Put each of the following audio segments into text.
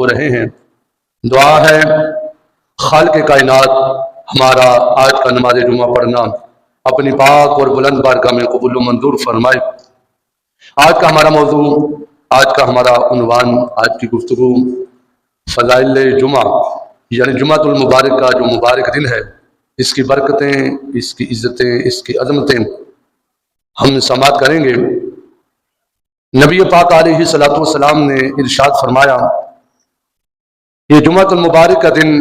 ہو رہے ہیں۔ دعا ہے خالق کائنات ہمارا آج کا نماز جمعہ پڑھنا اپنی پاک اور بلند بارگاہ میں قبول و منظور فرمائے۔ آج کا ہمارا موضوع، آج کا ہمارا عنوان، آج کی گفتگو فضائل جمعہ یعنی جمعۃ المبارک کا جو مبارک دن ہے، اس کی برکتیں، اس کی عزتیں، اس کی عظمتیں ہم سماعت کریں گے۔ نبی پاک علیہ الصلوۃ والسلام نے ارشاد فرمایا، یہ جمعۃ المبارک کا دن،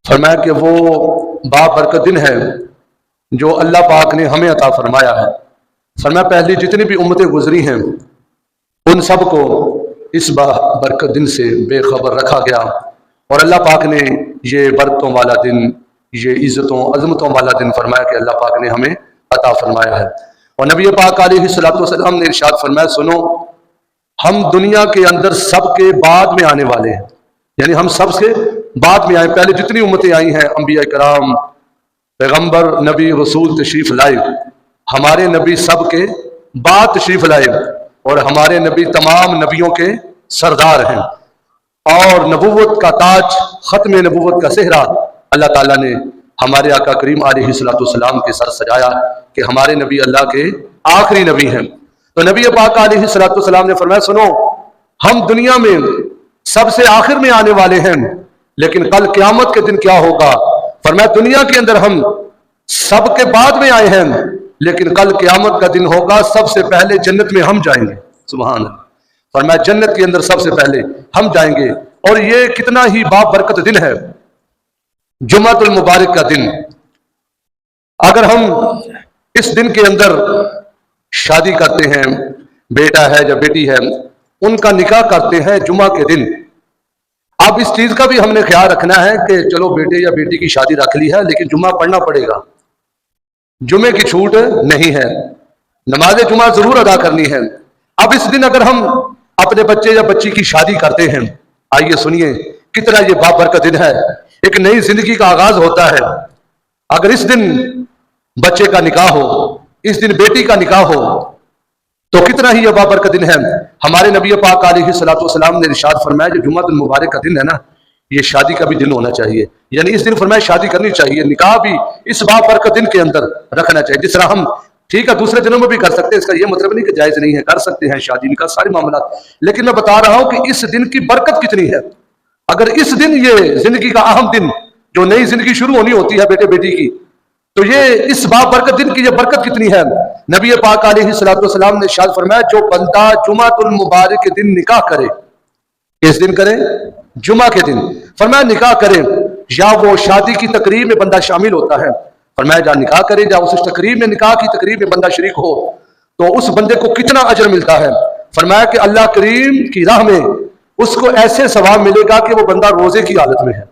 فرمایا کہ وہ بابرکت دن ہے جو اللہ پاک نے ہمیں عطا فرمایا ہے۔ فرمایا پہلی جتنی بھی امتیں گزری ہیں ان سب کو اس بابرکت دن سے بے خبر رکھا گیا، اور اللہ پاک نے یہ برکتوں والا دن، یہ عزتوں عظمتوں والا دن فرمایا کہ اللہ پاک نے ہمیں عطا فرمایا ہے۔ اور نبی پاک علیہ الصلوۃ والسلام نے ارشاد فرمایا، سنو ہم دنیا کے اندر سب کے بعد میں آنے والے ہیں، یعنی ہم سب سے بعد میں آئے، پہلے جتنی امتیں آئی ہیں، انبیاء کرام، پیغمبر، نبی، رسول تشریف لائے، ہمارے نبی سب کے بعد تشریف لائے، اور ہمارے نبی تمام نبیوں کے سردار ہیں، اور نبوت کا تاج، ختم نبوت کا صحرا اللہ تعالیٰ نے ہمارے آقا کریم علیہ الصلوۃ والسلام کے سر سجایا کہ ہمارے نبی اللہ کے آخری نبی ہیں۔ تو نبی پاک علیہ الصلوۃ والسلام نے فرمایا، سنو ہم دنیا میں سب سے آخر میں آنے والے ہیں، لیکن کل قیامت کے دن کیا ہوگا؟ فرمایا دنیا کے اندر ہم سب کے بعد میں آئے ہیں، لیکن کل قیامت کا دن ہوگا سب سے پہلے جنت میں ہم جائیں گے۔ سبحان اللہ۔ فرمایا جنت کے اندر سب سے پہلے ہم جائیں گے، اور یہ کتنا ہی بابرکت دن ہے جمعۃ المبارک کا دن۔ اگر ہم اس دن کے اندر شادی کرتے ہیں، بیٹا ہے یا بیٹی ہے، ان کا نکاح کرتے ہیں جمعہ کے دن، اب اس چیز کا بھی ہم نے خیال رکھنا ہے کہ چلو بیٹے یا بیٹی کی شادی رکھ لی ہے، لیکن جمعہ پڑھنا پڑے گا، جمعے کی چھوٹ نہیں ہے، نماز جمعہ ضرور ادا کرنی ہے۔ اب اس دن اگر ہم اپنے بچے یا بچی کی شادی کرتے ہیں، آئیے سنیے کتنا یہ بابرکت دن ہے، ایک نئی زندگی کا آغاز ہوتا ہے۔ اگر اس دن بچے کا نکاح ہو، اس دن بیٹی کا نکاح ہو، تو کتنا ہی یہ بابرکت دن ہے۔ ہمارے نبی پاک علیہ الصلوۃ والسلام نے ارشاد فرمایا جو جمعۃ المبارک کا دن ہے نا، یہ شادی کا بھی دن ہونا چاہیے، یعنی اس دن فرمایا شادی کرنی چاہیے، نکاح بھی اس بابرکت دن کے اندر رکھنا چاہیے۔ جس طرح ہم ٹھیک ہے دوسرے دنوں میں بھی کر سکتے ہیں، اس کا یہ مطلب نہیں کہ جائز نہیں ہے، کر سکتے ہیں شادی نکاح سارے معاملات، لیکن میں بتا رہا ہوں کہ اس دن کی برکت کتنی ہے۔ اگر اس دن یہ زندگی کا اہم دن جو نئی زندگی شروع ہونی ہوتی ہے بیٹے بیٹی کی، تو یہ اس بابرکت دن کی یہ برکت کتنی ہے۔ نبی پاک علیہ الصلوۃ والسلام نے ارشاد فرمایا جو بندہ جمعۃ المبارک کے دن نکاح کرے، کس دن کرے؟ جمعہ کے دن، فرمایا نکاح کرے، یا وہ شادی کی تقریب میں بندہ شامل ہوتا ہے، فرمایا جا نکاح کرے، جا اس تقریب میں، نکاح کی تقریب میں بندہ شریک ہو، تو اس بندے کو کتنا اجر ملتا ہے۔ فرمایا کہ اللہ کریم کی راہ میں اس کو ایسے ثواب ملے گا کہ وہ بندہ روزے کی حالت میں ہے۔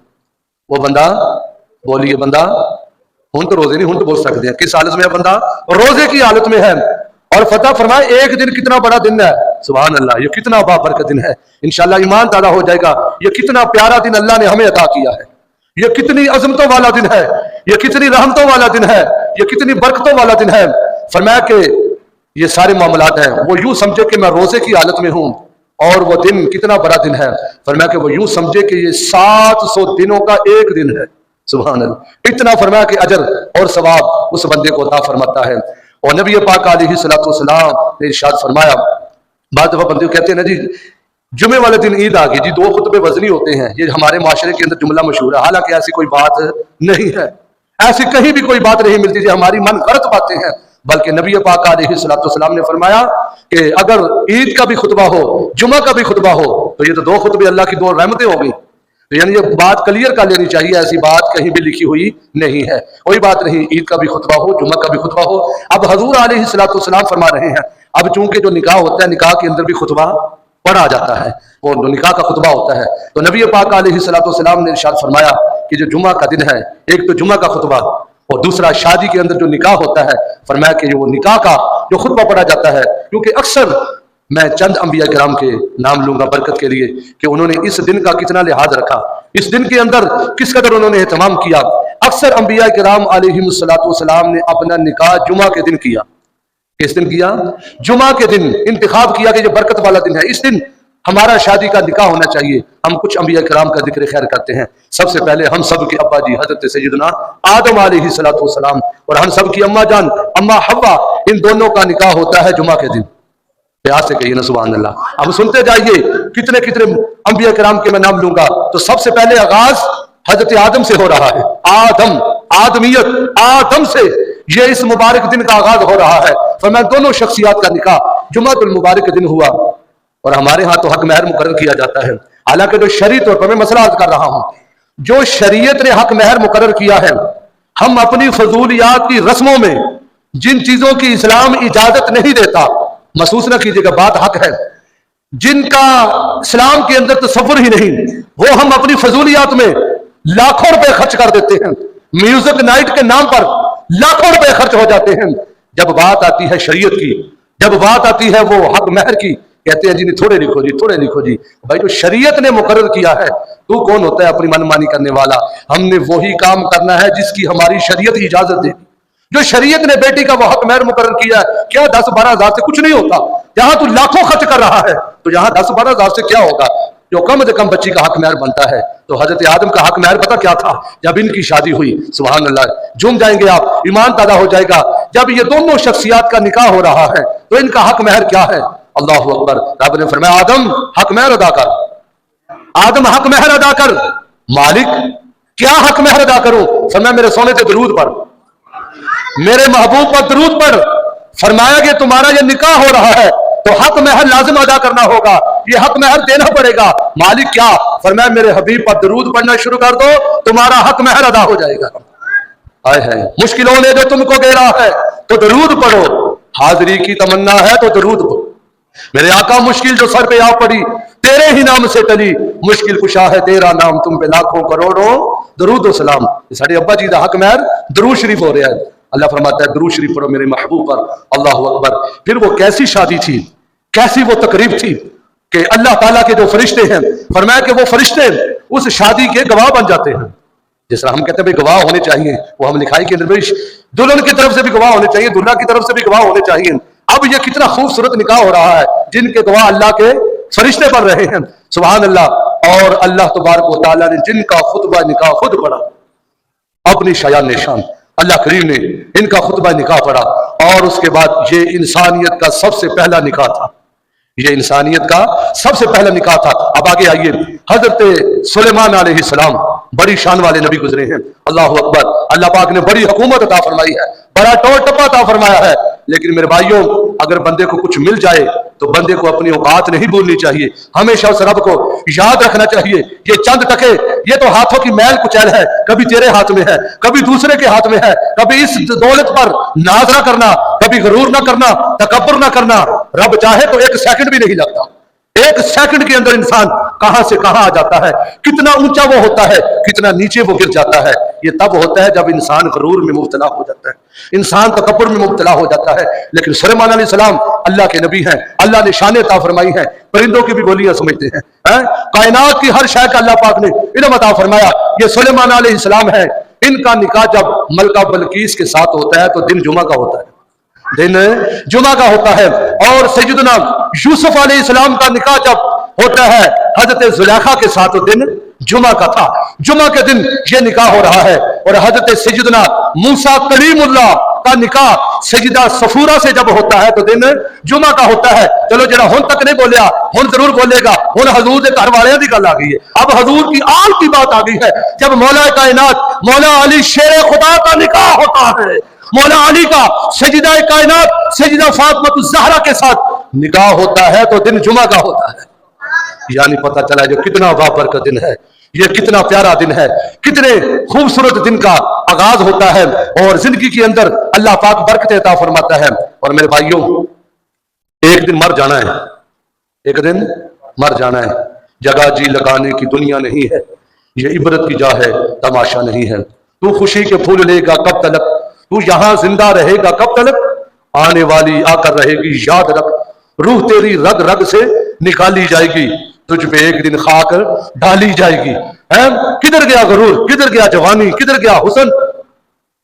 وہ بندہ، بولیے بندہ، ہوں تو روزے نہیں، ہوں تو بول سکتے ہیں، کس حالت میں ہے بندہ؟ روزے کی حالت میں ہے۔ اور فتح فرمائے ایک دن کتنا بڑا دن ہے، سبحان اللہ، یہ کتنا بابرکت دن ہے۔ انشاءاللہ ایمان تازہ ہو جائے گا، یہ کتنا پیارا دن اللہ نے ہمیں عطا کیا ہے، یہ کتنی عظمتوں والا دن ہے، یہ کتنی رحمتوں والا دن ہے، یہ کتنی برکتوں والا دن ہے۔ فرمایا کہ یہ سارے معاملات ہیں، وہ یوں سمجھے کہ میں روزے کی حالت میں ہوں، اور وہ دن کتنا بڑا دن ہے۔ فرمایا کہ وہ یوں سمجھے کہ یہ 700 دنوں کا ایک دن ہے، سبحان اللہ۔ اتنا فرمایا کہ اجر اور ثواب اس بندے کو عطا فرماتا ہے۔ اور نبی پاک علیہ الصلوۃ والسلام نے ارشاد فرمایا، بعض دفعہ بندے کہتے ہیں نا جی جمعے والے دن عید آ گئی جی، 2 خطبے وزنی ہوتے ہیں، یہ ہمارے معاشرے کے اندر جملہ مشہور ہے، حالانکہ ایسی کوئی بات نہیں ہے، ایسی کہیں بھی کوئی بات نہیں ملتی، جو ہماری من غلط باتیں ہیں، بلکہ نبی پاک علیہ الصلوۃ والسلام نے فرمایا کہ اگر عید کا بھی خطبہ ہو، جمعہ کا بھی خطبہ ہو، تو یہ تو 2 خطبے اللہ کی 2 رحمتیں ہو گئی۔ تو یعنی یہ بات کلیئر کر لینی چاہیے، ایسی بات کہیں بھی لکھی ہوئی نہیں ہے، کوئی بات نہیں، عید کا بھی خطبہ ہو، جمعہ کا بھی خطبہ ہو۔ اب حضور علیہ الصلوۃ والسلام فرما رہے ہیں، اب چونکہ جو نکاح ہوتا ہے، نکاح کے اندر بھی خطبہ پڑھا جاتا ہے، وہ نکاح کا خطبہ ہوتا ہے، تو نبی پاک علیہ الصلوۃ والسلام نے ارشاد فرمایا کہ جو جمعہ کا دن ہے، ایک تو جمعہ کا خطبہ اور دوسرا شادی کے اندر جو نکاح ہوتا ہے، فرمایا کہ وہ نکاح کا جو خطبہ پڑھا جاتا ہے، کیونکہ اکثر میں چند انبیاء کرام کے نام لوں گا برکت کے لیے کہ انہوں نے اس دن کا کتنا لحاظ رکھا، اس دن کے اندر کس قدر انہوں نے اہتمام کیا۔ اکثر انبیاء کرام علیہ الصلوۃ والسلام نے اپنا نکاح جمعہ کے دن کیا۔ کس دن کیا؟ جمعہ کے دن انتخاب کیا کہ یہ برکت والا دن ہے، اس دن हमारा शादी का निकाह होना चाहिए। हम कुछ अंबिया किराम का जिक्र खैर करते हैं। सबसे पहले हम सब के अब्बा जी हजरत सैयदना आदम अलैहिस्सलातु वस्सलाम और हम सब की अम्मा जान अम्मा हव्वा, इन दोनों का निकाह होता है जुमा के दिन। प्यार से कहिए ना सुभान अल्लाह। अब सुनते जाइए, कितने कितने अंबिया किराम के मैं नाम लूंगा। तो सबसे पहले आगाज हजरत आदम से हो रहा है। आदम, आदमियत, आदम से ये इस मुबारक दिन का आगाज हो रहा है। फरमाया दोनों शख्सियात का निकाह जुमातुल मुबारक के दिन हुआ। और हमारे यहाँ तो हक महर मुकर्रर किया जाता है। हालांकि जो शरीयत तौर पर मैं मसला अर्ज कर रहा हूं, जो शरीयत ने हक महर मुकर्रर किया है, हम अपनी फजूलियात की रस्मों में जिन चीजों की इस्लाम इजाजत नहीं देता, महसूस न कीजिएगा बात हक है, जिनका इस्लाम के अंदर तसव्वुर ही नहीं, वो हम अपनी फजूलियात में लाखों रुपए खर्च कर देते हैं। म्यूजिक नाइट के नाम पर लाखों रुपए खर्च हो जाते हैं। जब बात आती है शरीयत की, जब बात आती है वो हक महर की, कहते हैं जी नहीं थोड़े लिखो जी, थोड़े लिखो जी। भाई जो शरीयत ने मुकर्रर किया है, तू कौन होता है अपनी मनमानी करने वाला? हमने वही काम करना है जिसकी हमारी शरीयत इजाजत देगी। जो शरीयत ने बेटी का वो हक महर मुकर्रर किया है, क्या 10-12 हजार से कुछ नहीं होता। जहां तू लाखों खर्च कर रहा है, तो यहाँ 10-12 हजार से क्या होगा? जो कम से कम बच्ची का हक महर बनता है। तो हजरत आदम का हक महर पता क्या था? जब इनकी शादी हुई, सुभान अल्लाह, झूम जाएंगे आप, ईमान पैदा हो जाएगा। जब ये दोनों शख्सियात का निकाह हो रहा है, तो इनका हक महर क्या है? अल्लाह अकबर। रब ने फरमाया आदम हक महर अदा कर, आदम हक महर अदा कर। मालिक क्या हक महर अदा करूं? फरमाया मेरे सोने से दरूद पर, मेरे महबूब पर दरूद पर। फरमाया कि तुम्हारा ये निकाह हो रहा है तो हक महर लाजिम अदा करना होगा, ये हक महर देना पड़ेगा। मालिक क्या? फरमाया मेरे हबीब पर दरूद पढ़ना शुरू कर दो, तुम्हारा हक महर अदा हो जाएगा। आए है मुश्किलों ने जो तुमको घेरा है तो दरूद पढ़ो, हाजिरी की तमन्ना है तो दरूद पढ़ो। मेरे आका मुश्किल जो सर पे आ पड़ी, तेरे ही नाम से टली, मुश्किल कुशा है तेरा नाम, तुम पे लाखों करोड़ों दरूद व सलाम। साढ़े अब्बा जी का हक महर दरूद शरीफ हो रहा है। अल्लाह फरमाता है दरूद शरीफ पढ़ो मेरे महबूब पर। अल्लाह अकबर। फिर वो कैसी शादी थी, कैसी वो तकरीब थी कि अल्लाह ताला के जो फरिश्ते हैं, फरमाया कि वो फरिश्ते उस शादी के गवाह बन जाते हैं। जिस तरह हम कहते हैं भाई गवाह होने चाहिए, वो हम लिखाई के निर्देश, दुल्हन की तरफ से भी गवाह होने चाहिए, दुल्हा की तरफ से भी गवाह होने चाहिए। अब ये कितना खूबसूरत निकाह हो रहा है, जिनके गवाह अल्लाह के फरिश्ते बन रहे हैं, सुभान अल्लाह। और अल्लाह तबारक व तआला ने जिनका खुतबा निकाह खुद पढ़ा, अपनी शायान निशान अल्लाह करीम ने इनका खुतबा निकाह पढ़ा। और उसके बाद ये इंसानियत का सबसे पहला निकाह था, ये इंसानियत का सबसे पहला निकाह था। अब आगे आइए, हजरत सुलेमान अलैहिस्सलाम बड़ी शान वाले नबी गुजरे हैं। अल्लाह अकबर। अल्लाह पाक ने बड़ी हुकूमत अता फरमाई है, बड़ा टोर टप्पा अता फरमाया है। लेकिन मेरे भाइयों, अगर बंदे को कुछ मिल जाए तो बंदे को अपनी औकात नहीं भूलनी चाहिए, हमेशा उस रब को याद रखना चाहिए। ये चंद टके, ये तो हाथों की मैल कुचैल है, कभी तेरे हाथ में है, कभी दूसरे के हाथ में है। कभी इस दौलत पर नाज ना करना, कभी गरूर ना करना, तकब्बुर ना करना। रब चाहे तो एक सेकंड भी नहीं लगता, एक सेकंड के अंदर इंसान कहां से कहां आ जाता है, कितना ऊंचा वो होता है, कितना नीचे वो गिर जाता है। ये तब होता है जब इंसान गरूर में मुब्तला हो जाता है, इंसान तकब्बुर में मुब्तला हो जाता है। लेकिन सुलेमान अलैहिस्सलाम अल्लाह के नबी हैं, अल्लाह ने शान अता फरमाई है, परिंदों की भी बोलियां समझते हैं, कायनात की हर शय का अल्लाह पाक ने इल्म अता फरमाया। ये सुलेमान अलैहिस्सलाम है, इनका निकाह जब मलका बल्कीस के साथ होता है तो दिन जुमा का होता है, दिन जुमा का होता है। और सैयदना यूसुफ अलैहिस्सलाम का निकाह जब होता है हजरत जुलेखा के साथ, तो दिन जुमा का था। जुमा के दिन ये निकाह हो रहा है। और हजरत सैयदना मूसा कलीमुल्लाह का निकाह सैयदा सफूरा से जब होता है तो दिन जुमा का होता है। चलो जरा हुन तक नहीं बोलिया, हुन जरूर बोलेगा। हुन हजूर के घर वाले की गल आ गई है, अब हजूर की आल की बात आ गई है। जब मौला कायनात मौला अली शेर खुदा का निकाह होता है, मौला अली का सैयदा कायनात सैयदा फातिमा ज़हरा के साथ निकाह होता है तो दिन जुमा का होता है। यानी पता चला जो कितना बाबरकत का दिन है, ये कितना प्यारा दिन है, कितने खूबसूरत दिन का आगाज होता है। और जिंदगी के अंदर अल्लाह पाक बरकत अता फरमाता है। और मेरे भाइयों, एक दिन मर जाना है, एक दिन मर जाना है। जगह जी लगाने की दुनिया नहीं है, ये इबरत की जा है, तमाशा नहीं है। तू खुशी के फूल लेगा कब तलक, तू यहां जिंदा रहेगा कब तलक, आने वाली आकर रहेगी याद रख, रूह तेरी रग रग से निकाली जाएगी, तुझ पे एक दिन खाक डाली जाएगी। किधर गया गरूर, किधर गया जवानी, किधर गया हुसन,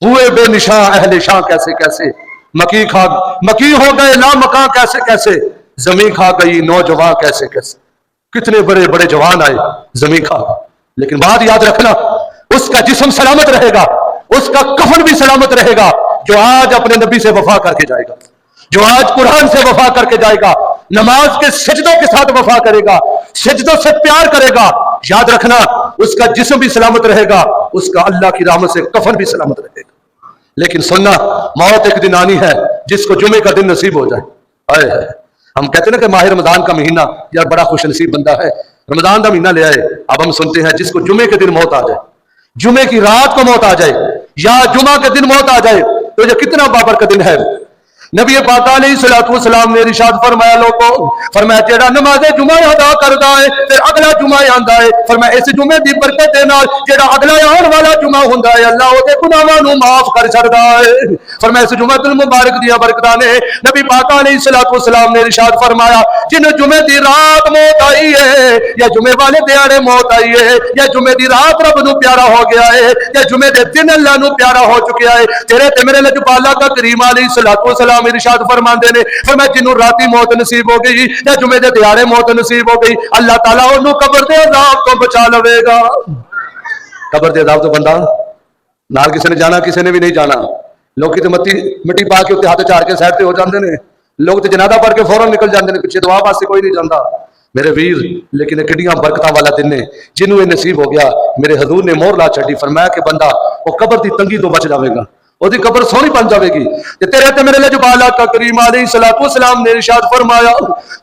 हुए बेनिशां अहले शां कैसे कैसे, मकी हो गए लामकां कैसे कैसे, जमीन खा गई नौजवान कैसे कैसे। कितने बड़े बड़े जवान आए जमीन का, लेकिन बात याद रखना, उसका जिस्म सलामत रहेगा, उसका कफन भी सलामत रहेगा जो आज अपने नबी से वफा करके जाएगा, जो आज कुरान से वफा करके जाएगा, नमाज के सजदों के साथ वफा करेगा, सजदों से प्यार करेगा। याद रखना, उसका जिस्म भी सलामत रहेगा, उसका अल्लाह की रहमत से कफन भी सलामत रहेगा। लेकिन सुनना, मौत एक दिन आनी है जिसको जुमे का दिन नसीब हो जाए। आए है, हम कहते हैं ना कि माह रमजान का महीना, यार बड़ा खुश नसीब बंदा है, रमजान का महीना ले आए। अब हम सुनते हैं जिसको जुमे के दिन मौत आ जाए, जुमे की रात को मौत आ जाए, या जुमा के दिन मौत आ जाए, तो ये कितना बाबर का दिन है। नबी पाक अलैहिस्सलाम ने इरशाद फरमाया, लोगों फरमाया जेड़ा नमाज़े जुमा अदा करदा है फिर अगला जुमा आंदा है, फरमाया इस जुमे दी बरकत दे नाल जेड़ा अगला आने वाला जुमा हुंदा है अल्लाह ओदे गुनाहां नूं माफ कर छड़दा है। फरमाया इस जुमातुल मुबारक दी बरकतां ने नबी पाक अलैहिस्सलाम ने इरशाद फरमाया, जिन जुमे दी रात मौत आई है, या जुमे वाले दिहाड़े मौत आई है, या जुमे दी रात रब नूं प्यारा हो गया है, या जुमे दे दिन अल्लाह नूं प्यारा हो चुका है, तेरे ते मेरे लजपाला का करीम अलैहिस्सलाम इरशाद फरमाते ने, फरमाया जिन्हों राती मौत नसीब हो गई या जुमे दे दिहाड़े मौत नसीब हो गई, अल्लाह ताला उन्होंने कब्र दे अज़ाब तो बचा लवेगा। कब्र दे अज़ाब तो बंदा नाल किसी ने जाना, किसी ने भी नहीं जाना। लोग तो मिट्टी पा के उत्ते हाथ चाड़ के साइड ते हो जाते हैं, लोग तो जनादा पढ़ के फौरन निकल जाते हैं, पिछे दुआ वास्ते कोई नहीं जाता मेरे वीर। लेकिन किड्डियां बरकतां वाला दिन ने जिन्हों ये नसीब हो गया, मेरे हजूर ने मोहर ला छड़ी, फरमाया कि बंदा वो कब्र की तंगी तो बच जाएगा, ओदी कब्र सोहनी बन जाएगी। तेरे ते मेरे लजपाला का करीम अलैहिस्सलाम ने इरशाद फरमाया,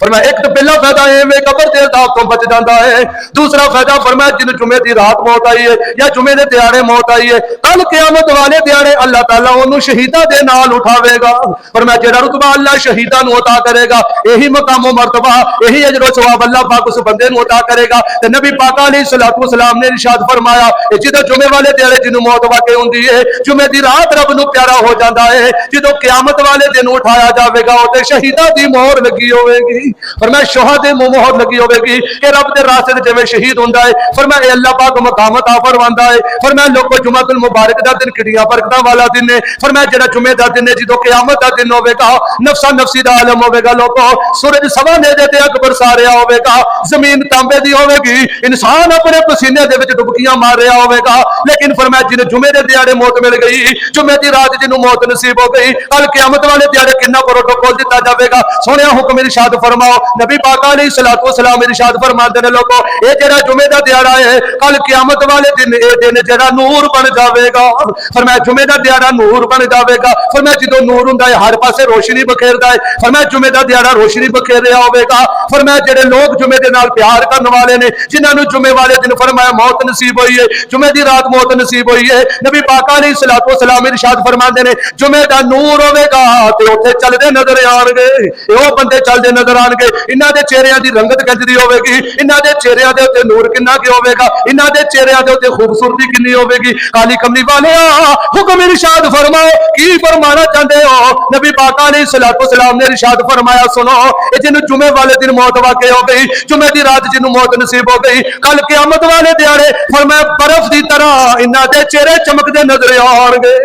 फरमाया एक तो पहला फायदा है वे कब्र के अज़ाब तो बच जाता है, दूसरा फायदा फरमाया जिन जुमे की रात मौत आई है या जुमे के दिहाड़े मौत आई है, कल क़यामत वाले दिहाड़े अल्लाह ताला उन्होंने शहीदा के नाल उठावेगा। फरमाया जेड़ा रुतबा अल्लाह शहीदा नूं अता करेगा, यही मकाम मर्तबा, यही अजर सवाब अल्लाह पाक उस बंदे नूं अता करेगा। ते नबी पाक अलैहिस्सलाम ने इरशाद फरमाया, जिदों जुमे वाले दिहाड़े जिन्हों मौत वाकई हुंदी है, जुमे की रात रब नूं प्यारा हो जाता है, जो क़यामत वाले दिन उठाया जाएगा उते शहीदा दी मोहर लगी होगी। फरमाया शोहदे मोहर लगी होगी कि रब दे रास्ते जिवें शहीद हुंदा है, फरमाया अल्लाह पाक मकाम अता फरमांदा है। फरमाया लोगों जुमातुल मुबारक दा दिन किड्डियां बरकतां वाला दिन है, फरमाया जेड़ा जुमे दा दिन है जो क़यामत दा दिन होगा, नफसा नफसी दा आलम होगा, लोगों सूरज सवा नेड़े ते अकबर सारिया होगा, जमीन तांबे दी होगी, इंसान अपने पसीने दे विच डुबकियां मार रहा होगा। लेकिन फरमाया जिन्हें जुमे दे दिहाड़े मौत मिल गई, जुमे दी रात जिन्हों मौत नसीब हो गई, कल क़यामत वाले दिहाड़े कितना प्रोटोकॉल दिता जाएगा। सोने हुक्म इरशाद फरमाओ, नबी पाक अलैहिस्सलाम इरशाद फरमाते हैं, लोगों ये जेड़ा जुमे दा दिहाड़ा है कल क़यामत वाले दिन ये दिन जेड़ा नूर बन जाएगा। फरमाया जुमे दा दिहाड़ा नूर बन जाएगा। फरमाया जो नूर हुंदा है हर पासे रोशनी बखेरदा है, फरमाया जुमे दा दिहाड़ा रोशनी बखेर रहा होगा। फरमाया जेड़े लोग जुमे दे नाल प्यार करने वाले ने, जिन्होंने जुमे वाले दिन फरमाया मौत नसीब हुई है, जुमे दी रात मौत नसीब हुई है, नबी पाक अलैहिस्सलाम इरशाद फरमाते हैं जुमे दा नूर होगा ते उत्थे चलदे नजर आउणगे, वो बंदे चलदे नजर आउणगे, इन्हां दे चेहरिਆਂ दी रंगत कंजदी होगी, इन्हां दे चेहरिਆਂ दे उत्ते नूर किन्ना कि होगा, इन्हां दे चेहरिਆਂ दे उत्ते खूबसूरती किन्नी होगी। काली कमली वाले हुक्म इरशाद फरमाओ, की फरमाना चाहते हो? नबी पाक अलैहिस्सलाम ने इरशाद फरमाया, सुनो ये जिन्हों जुमे वाले दिन मौत वाकई हो गई, जुमे दी रात जिन्हों मौत नसीब हो गई, कल क़यामत वाले दिहाड़े फरमाया बर्फ की तरह इन्हां दे चेहरे चमकदे नजर आउणगे।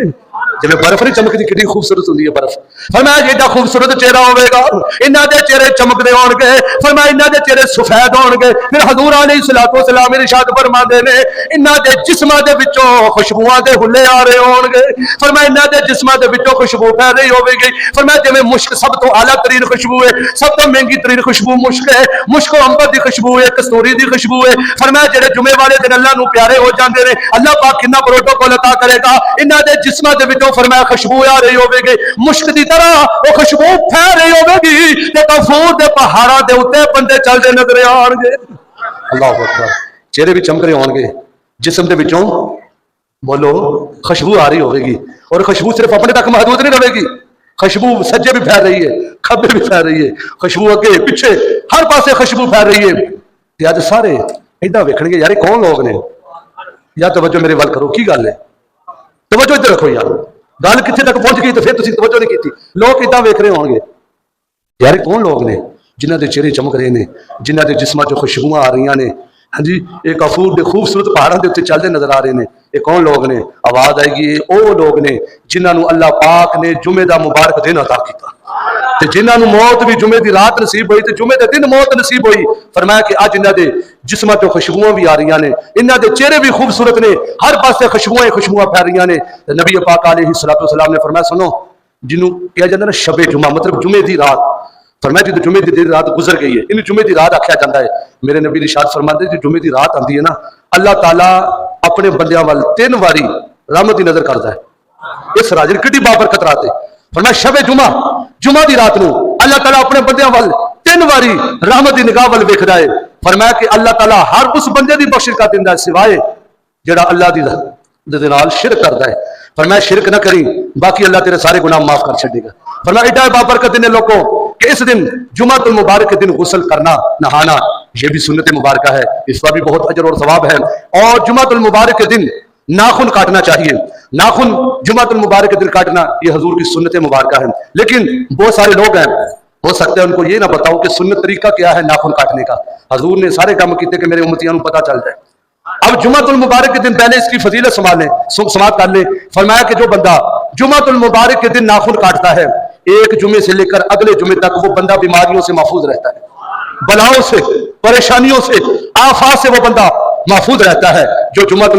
जिवें बर्फ नहीं चमकती, कितनी खूबसूरत होती है बर्फ। फरमाया एडा खूबसूरत चेहरा होगा, इन्हां दे चेहरे चमकदे होणगे, फरमाया इन्हां दे चेहरे सफेद होणगे। फिर हजूर अलैहिस्सलाम इरशाद फरमांदे ने इन्हां दे जिस्मां दे विचों खुशबूआं दे हुल्ले आ रहे होणगे। फरमाया इन्हां दे जिस्मां दे विचों खुशबू फैल रही होगी। फरमाया जिवें मुश्क सब तो आला तरीन खुशबू है, सब तो महंगी तरीन खुशबू मुश्क है, मुश्क अंबर की खुशबू है, कस्तूरी की खुशबू है। फरमाया जेड़े जुमे वाले दिन अल्लाह नूं प्यारे हो जाते हैं, अल्लाह पाक कितना प्रोटोकॉल अता करेगा, इन्हां दे जिस्मां दे विचों फरमाया खुशबू आ रही होगी, मुश्क की तरह वो खुशबू फैल रही होगी, ते कफूर दे पहाड़ां दे उत्ते बंदे चलदे नजर आउणगे। अल्लाह अकबर, चेहरे भी चमक रहे होंगे, जिस्म दे विचों बोलो खुशबू आ रही होगी, और खुशबू सिर्फ अपने तक महदूद नहीं रहेगी, खुशबू सज्जे भी फैल रही है, खब्बे भी फैल रही है, खुशबू अगे पिछे हर पासे खुशबू फैल रही है। अज सारे इदा वेखणगे यार कौन लोग ने, या तवज्जो मेरे वाल करो, की गल है, तवज्जो इधर रखो यार, गल कितने तक पहुंच गई तो फिर तुसीं तवज्जो नहीं की। लोग इदा वेख रहे होंगे यार कौन लोग ने जिन्हों के चेहरे चमक रहे हैं, जिन्हों के जिस्मां चो खुशबुआं आ रही ने, हाँ जी ये कफूर के खूबसूरत पहाड़ों के उत्ते चलते नजर आ रहे हैं। ये कौन लोग ने? आवाज आएगी, ये वो लोग ने जिन्होंने अल्लाह पाक ने जुमे का मुबारक दिन अता किया। تے جنہاں نو موت بھی جمعے دی رات نصیب ہوئی تے جمعے دے دن موت نصیب ہوئی، فرمایا کہ اج انہاں دے جسماں تو خوشبوئیں بھی آ رہی نے، انہاں دے چہرے بھی خوبصورت نے، ہر پاسے خوشبوئیں پھیل رہی نے۔ تے نبی پاک علیہ الصلوۃ والسلام نے فرمایا سنو، جنوں کہا جاتا ہے نا شب جمعہ، مطلب جمعے دی رات، فرمایا جی جمعے دی رات گزر گئی ہے، انہوں جمعے دی رات آکھیا جاتا ہے۔ میرے نبی ارشاد فرماتے ہیں جی جمعے دی رات آندی ہے نا، اللہ تعالیٰ اپنے بندیاں وال 3 واری رحمت دی نظر کرتا ہے۔ اس راجر کٹی بابرکت رات ہے، فرمایا شب جمعہ دی رات نو اللہ تعالیٰ اپنے بندیاں وال 3 واری رحمت دی نگاہ وال ویکھدا ہے۔ فرمایا کہ اللہ تعالیٰ ہر اس بندے دی بخشش کا دیندا ہے سوائے جڑا اللہ دی نال شرک کرتا ہے۔ فرمایا شرک نہ کریں، باقی اللہ تیرے سارے گناہ معاف کر چھڑے گا۔ فرمایا ایڈا بابرکت دن ہے لوگوں کہ اس دن جمعۃ المبارک کے دن غسل کرنا، نہانا، یہ بھی سنت مبارکہ ہے، اس پر بھی بہت اجر اور ثواب ہے۔ اور جمعۃ المبارک کے دن ناخن کاٹنا چاہیے، ناخن جمعۃ المبارک کے دن کاٹنا یہ حضور کی سنت مبارکہ ہے۔ لیکن بہت سارے لوگ ہیں، ہو سکتا ہے ان کو یہ نہ بتاؤ کہ سنت طریقہ کیا ہے ناخن کاٹنے کا۔ حضور نے سارے کام کیتے کہ میرے امتیاں کو پتہ چل جائے۔ اب جمعۃ المبارک کے دن پہلے اس کی فضیلت سماعت کر لیں۔ فرمایا کہ جو بندہ جمعۃ المبارک کے دن ناخن کاٹتا ہے، ایک جمعے سے لے کر اگلے جمعے تک وہ بندہ بیماریوں سے محفوظ رہتا ہے، بلاؤں سے، پریشانیوں سے، آفات سے وہ بندہ محفوظ رہتا ہے۔ جو جمعۃ